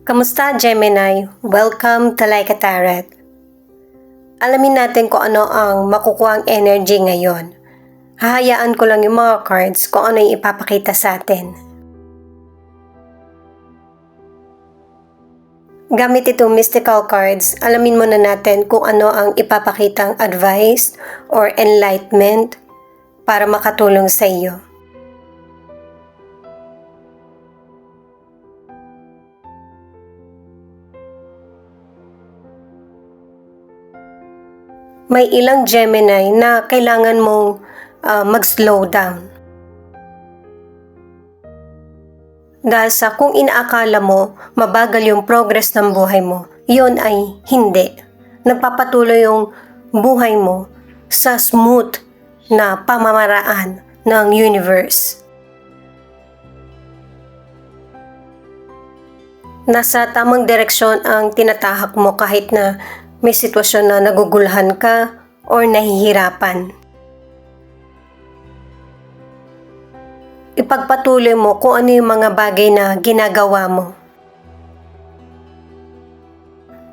Kamusta, Gemini? Welcome to Like a Tarot. Alamin natin kung ano ang makukuhang energy ngayon. Hahayaan ko lang yung mga cards kung ano yung ipapakita sa atin. Gamit itong mystical cards, alamin muna natin kung ano ang ipapakitang advice or enlightenment para makatulong sa iyo. May ilang Gemini na kailangan mong mag-slow down. Dahil sa kung inaakala mo mabagal yung progress ng buhay mo, yun ay hindi. Nagpapatuloy yung buhay mo sa smooth na pamamaraan ng universe. Nasa tamang direksyon ang tinatahak mo kahit na may sitwasyon na nagugulahan ka or nahihirapan. Ipagpatuloy mo kung ano yung mga bagay na ginagawa mo.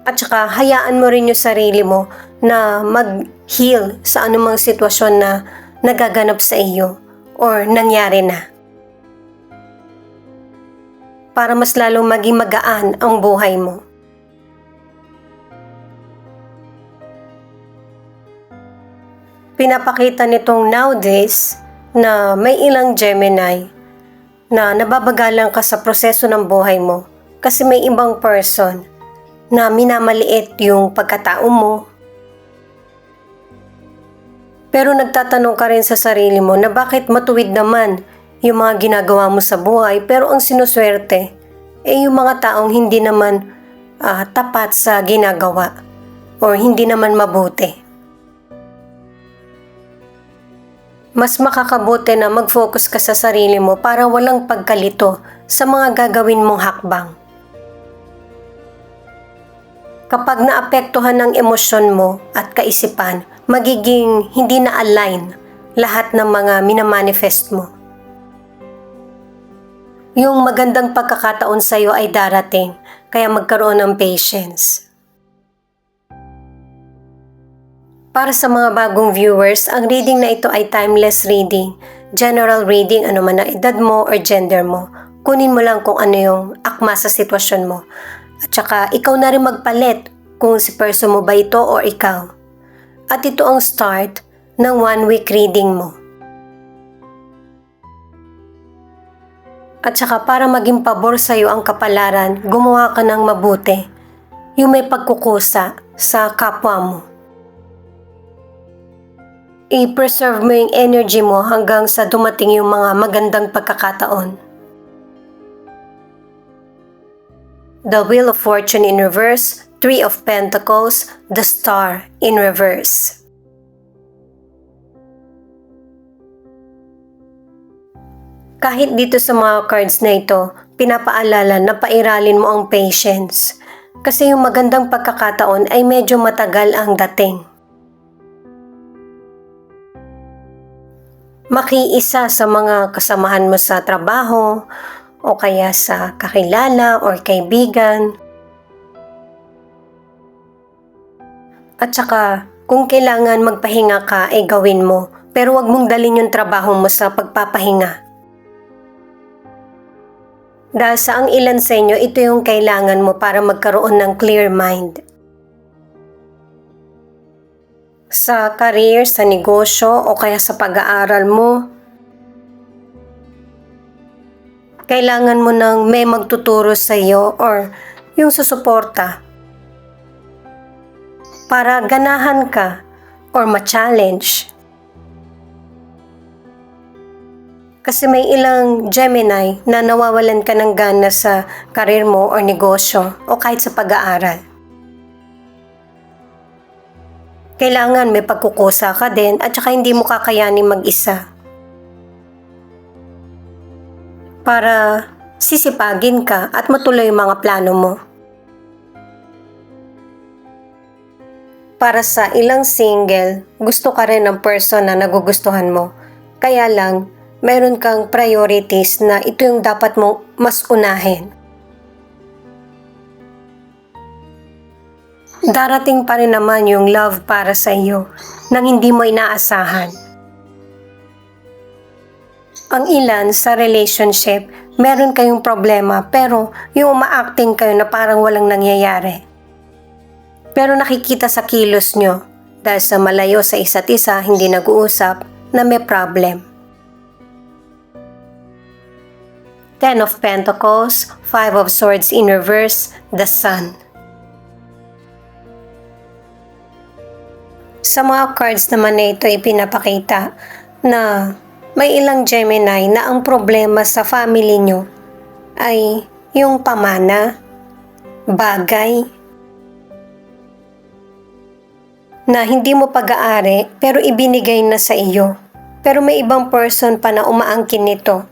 At saka hayaan mo rin yung sarili mo na mag-heal sa anumang sitwasyon na nagaganap sa iyo or nangyari na. Para mas lalong maging magaan ang buhay mo. Pinapakita nitong nowadays na may ilang Gemini na nababagalan ka sa proseso ng buhay mo kasi may ibang person na minamaliit yung pagkatao mo. Pero nagtatanong ka rin sa sarili mo na bakit matuwid naman yung mga ginagawa mo sa buhay pero ang sinuswerte ay yung mga taong hindi naman tapat sa ginagawa or hindi naman mabuti. Mas makakabuti na mag-focus ka sa sarili mo para walang pagkalito sa mga gagawin mong hakbang. Kapag naapektuhan ng emosyon mo at kaisipan, magiging hindi na-align lahat ng mga minamanifest mo. Yung magandang pagkakataon sa iyo ay darating, kaya magkaroon ng patience. Para sa mga bagong viewers, ang reading na ito ay timeless reading, general reading ano man ang edad mo or gender mo. Kunin mo lang kung ano yung akma sa sitwasyon mo. At saka ikaw na rin magpalit kung si person mo ba ito o ikaw. At ito ang start ng 1 week reading mo. At saka para maging pabor sa iyo ang kapalaran, gumawa ka ng mabuti. Yung may pagkukusa sa kapwa mo. I-preserve mo yung energy mo hanggang sa dumating yung mga magandang pagkakataon. The Wheel of Fortune in reverse, 3 of Pentacles, the Star in reverse. Kahit dito sa mga cards na ito, pinapaalala na pairalin mo ang patience. Kasi yung magandang pagkakataon ay medyo matagal ang dating. Makiisa sa mga kasamahan mo sa trabaho o kaya sa kakilala or kaibigan. At saka kung kailangan magpahinga ka ay gawin mo, pero wag mong dalhin yung trabaho mo sa pagpapahinga. Dahil sa ang ilan sa inyo, ito yung kailangan mo para magkaroon ng clear mind. Sa career, sa negosyo, o kaya sa pag-aaral mo, kailangan mo ng may magtuturo sa iyo or yung susuporta para ganahan ka or ma-challenge. Kasi may ilang Gemini na nawawalan ka ng gana sa career mo or negosyo o kahit sa pag-aaral. Kailangan may pagkukusa ka din at saka hindi mo kakayanin mag-isa. Para sisipagin ka at matuloy yung mga plano mo. Para sa ilang single, gusto ka rin ng person na nagugustuhan mo. Kaya lang, mayroon kang priorities na ito yung dapat mong mas unahin. Darating pa rin naman yung love para sa iyo nang hindi mo inaasahan. Ang ilan sa relationship, meron kayong problema pero yung uma-acting kayo na parang walang nangyayari. Pero nakikita sa kilos nyo dahil sa malayo sa isa't isa, hindi nag-uusap na may problem. Ten of Pentacles, Five of Swords in reverse, the Sun. Sa mga cards naman na ito ipinapakita na may ilang Gemini na ang problema sa family nyo ay yung pamana, bagay, na hindi mo pag-aari pero ibinigay na sa iyo. Pero may ibang person pa na umaangkin nito.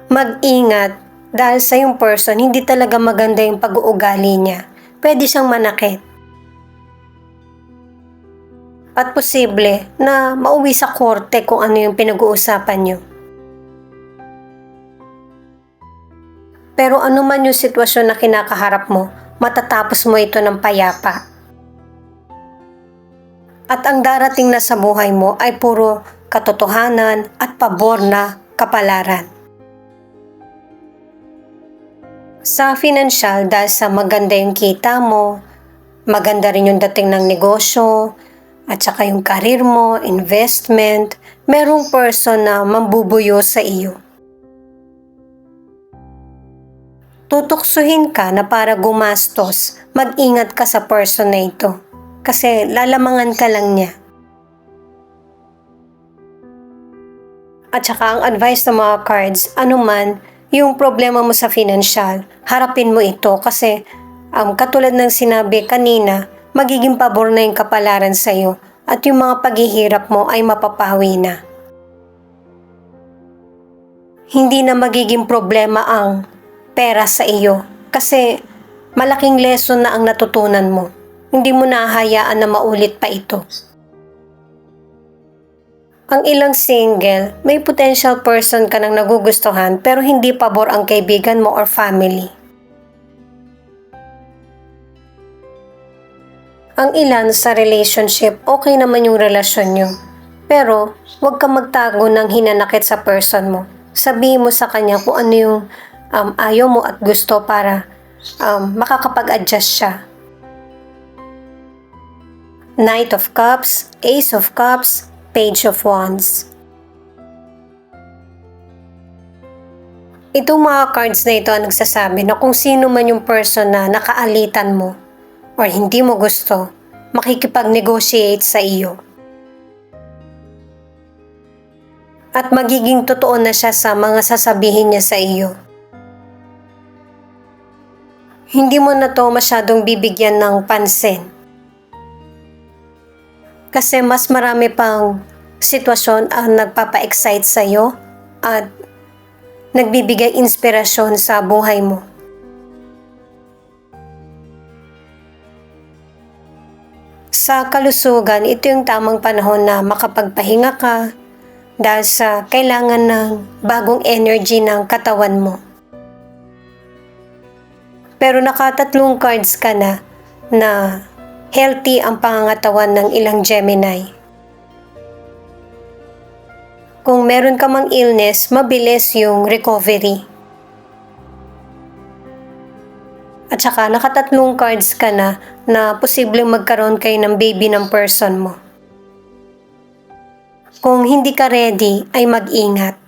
Mag-ingat dahil sa yung person hindi talaga maganda yung pag-uugali niya. Pwede siyang manakit. At posible na mauwi sa korte kung ano yung pinag-uusapan nyo. Pero ano man yung sitwasyon na kinakaharap mo, matatapos mo ito ng payapa. At ang darating na sa buhay mo ay puro katotohanan at pabor na kapalaran. Sa financial, dahil sa maganda yung kita mo, maganda rin yung dating ng negosyo, at saka yung karir mo, investment, merong person na mambubuyo sa iyo. Tutuksuhin ka na para gumastos, mag-ingat ka sa person na ito. Kasi lalamangan ka lang niya. At saka ang advice ng mga cards, anuman yung problema mo sa financial, harapin mo ito kasi katulad ng sinabi kanina, magiging pabor na yung kapalaran sa iyo at yung mga paghihirap mo ay mapapawi na. Hindi na magiging problema ang pera sa iyo kasi malaking lesson na ang natutunan mo. Hindi mo nahahayaan na maulit pa ito. Ang ilang single, may potential person ka nang nagugustuhan pero hindi pabor ang kaibigan mo or family. Ang ilan sa relationship, okay naman yung relasyon nyo. Pero, huwag kang magtago ng hinanakit sa person mo. Sabihin mo sa kanya kung ano yung ayaw mo at gusto para makakapag-adjust siya. Knight of Cups, Ace of Cups, Page of Wands. Itong mga cards na ito ang nagsasabi na kung sino man yung person na nakaalitan mo or hindi mo gusto, makikipag-negotiate sa iyo. At magiging totoo na siya sa mga sasabihin niya sa iyo. Hindi mo na to masyadong bibigyan ng pansin. Kasi mas marami pang sitwasyon ang nagpapa-excite sa iyo at nagbibigay inspirasyon sa buhay mo. Sa kalusugan, ito yung tamang panahon na makapagpahinga ka dahil sa kailangan ng bagong energy ng katawan mo. Pero nakatatlong cards ka na healthy ang pangangatawan ng ilang Gemini. Kung meron ka mang illness, mabilis yung recovery. At saka nakatatlong cards ka na posibleng magkaroon kayo ng baby ng person mo. Kung hindi ka ready, ay mag-ingat.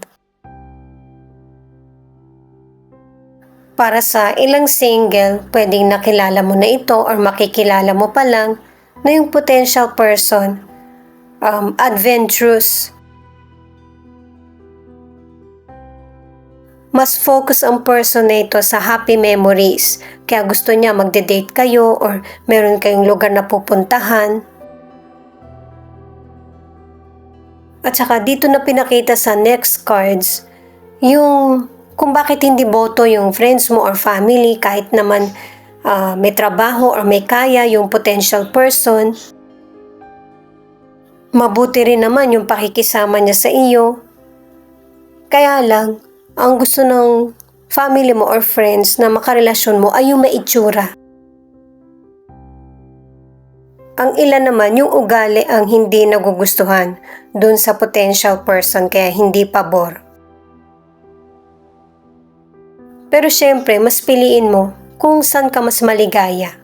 Para sa ilang single, pwedeng nakilala mo na ito or makikilala mo pa lang na yung potential person, adventurous. Mas focus ang person na ito sa happy memories. Kaya gusto niya magde-date kayo or meron kayong lugar na pupuntahan. At saka dito na pinakita sa next cards, yung kung bakit hindi boto yung friends mo or family kahit naman may trabaho or may kaya yung potential person. Mabuti rin naman yung pakikisama niya sa iyo. Kaya lang, ang gusto ng family mo or friends na makarelasyon mo ay yung maitsura. Ang ilan naman yung ugali ang hindi nagugustuhan dun sa potential person kaya hindi pabor. Pero syempre, mas piliin mo kung saan ka mas maligaya.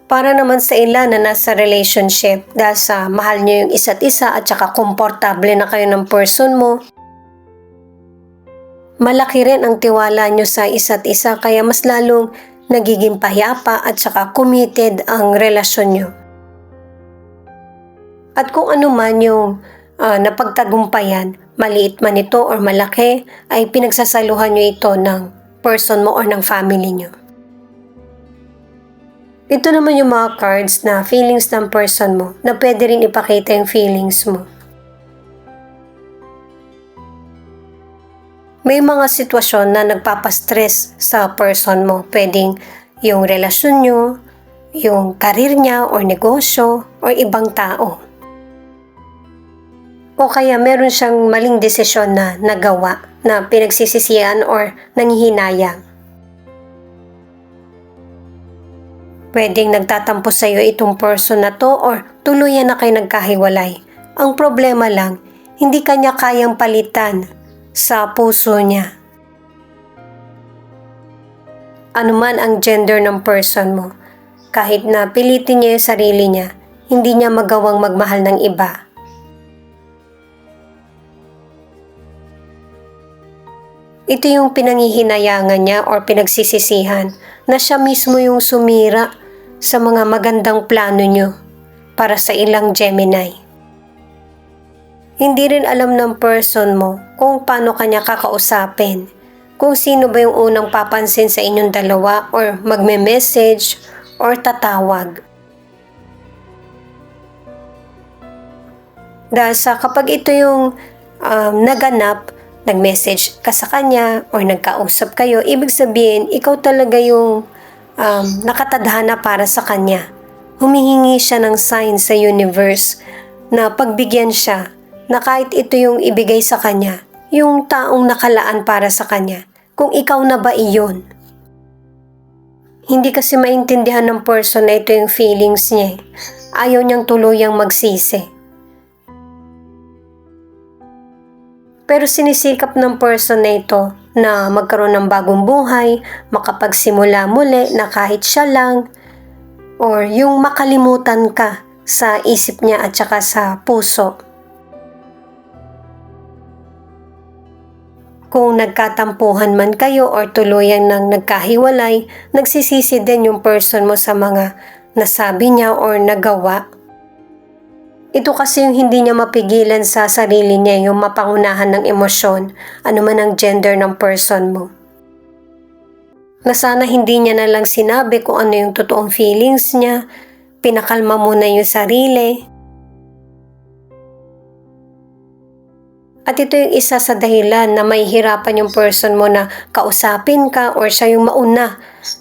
Para naman sa ilan na nasa relationship dahil sa mahal nyo yung isa't isa at saka komportable na kayo ng person mo, malaki rin ang tiwala nyo sa isa't isa kaya mas lalong nagiging payapa at saka committed ang relasyon nyo. At kung ano man yung napagtagumpayan, maliit man ito or malaki, ay pinagsasaluhan nyo ito ng person mo or ng family nyo. Ito naman yung mga cards na feelings ng person mo na pwede rin ipakita yung feelings mo. May mga sitwasyon na nagpapastress sa person mo. Pwedeng yung relasyon nyo, yung karir niya or negosyo or ibang tao. O kaya meron siyang maling desisyon na nagawa na pinagsisisihan or nanghihinayang. Pwedeng nagtatampo sa iyo itong person na to or tuluyan na kayo nagkahiwalay. Ang problema lang, hindi kanya kayang palitan sa puso niya. Ano man ang gender ng person mo, kahit na pilitin niya yung sarili niya, hindi niya magawang magmahal ng iba. Ito yung pinanghihinayangan niya or pinagsisisihan na siya mismo yung sumira sa mga magandang plano niyo para sa ilang Gemini. Hindi rin alam ng person mo kung paano kanya kakausapin, kung sino ba yung unang papansin sa inyong dalawa or magme-message or tatawag. Dahil sa kapag ito yung naganap, nag-message ka sa kanya or nagkausap kayo, ibig sabihin ikaw talaga yung nakatadhana para sa kanya. Humihingi siya ng sign sa universe na pagbigyan siya na kahit ito yung ibigay sa kanya, yung taong nakalaan para sa kanya, kung ikaw na ba iyon. Hindi kasi maintindihan ng person na ito yung feelings niya. Ayaw niyang tuluyang magsisi. Pero sinisikap ng person na ito na magkaroon ng bagong buhay, makapagsimula muli na kahit siya lang, or yung makalimutan ka sa isip niya at saka sa puso. Kung nagkatampuhan man kayo or tuluyan nang nagkahiwalay, nagsisisi din yung person mo sa mga nasabi niya or nagawa. Ito kasi yung hindi niya mapigilan sa sarili niya, yung mapangunahan ng emosyon, ano man ang gender ng person mo. Na sana hindi niya na lang sinabi kung ano yung totoong feelings niya, pinakalma muna yung sarili. At ito yung isa sa dahilan na mahihirapan yung person mo na kausapin ka or siya yung mauna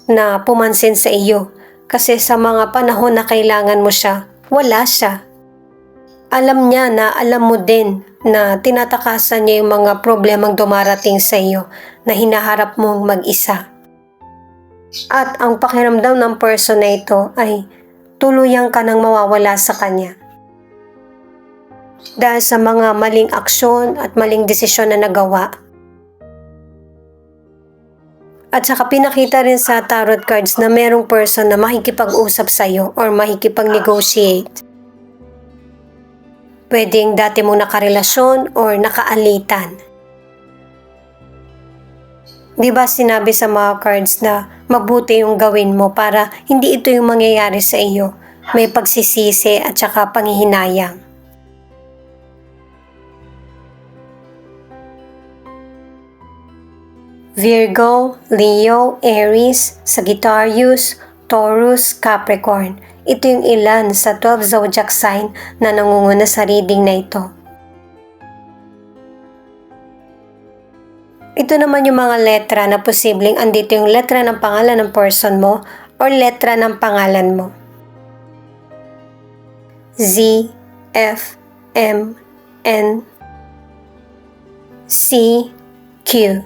na pumansin sa iyo. Kasi sa mga panahon na kailangan mo siya, wala siya. Alam niya na alam mo din na tinatakasan niya yung mga problemang dumarating sa iyo na hinaharap mong mag-isa. At ang pakiramdam ng person na ito ay tuluyang ka nang mawawala sa kanya. Dahil sa mga maling aksyon at maling desisyon na nagawa. At saka pinakita rin sa tarot cards na merong person na makikipag-usap sa iyo or makikipag-negotiate. Pwedeng dati mong nakarelasyon or nakaalitan. Diba sinabi sa mga cards na mabuti yung gawin mo para hindi ito yung mangyayari sa iyo. May pagsisisi at saka panghihinayang. Virgo, Leo, Aries, Sagittarius, Taurus, Capricorn. Ito yung ilan sa 12 zodiac sign na nangunguna sa reading na ito. Ito naman yung mga letra na posibleng andito yung letra ng pangalan ng person mo or letra ng pangalan mo. Z, F, M, N, C, Q.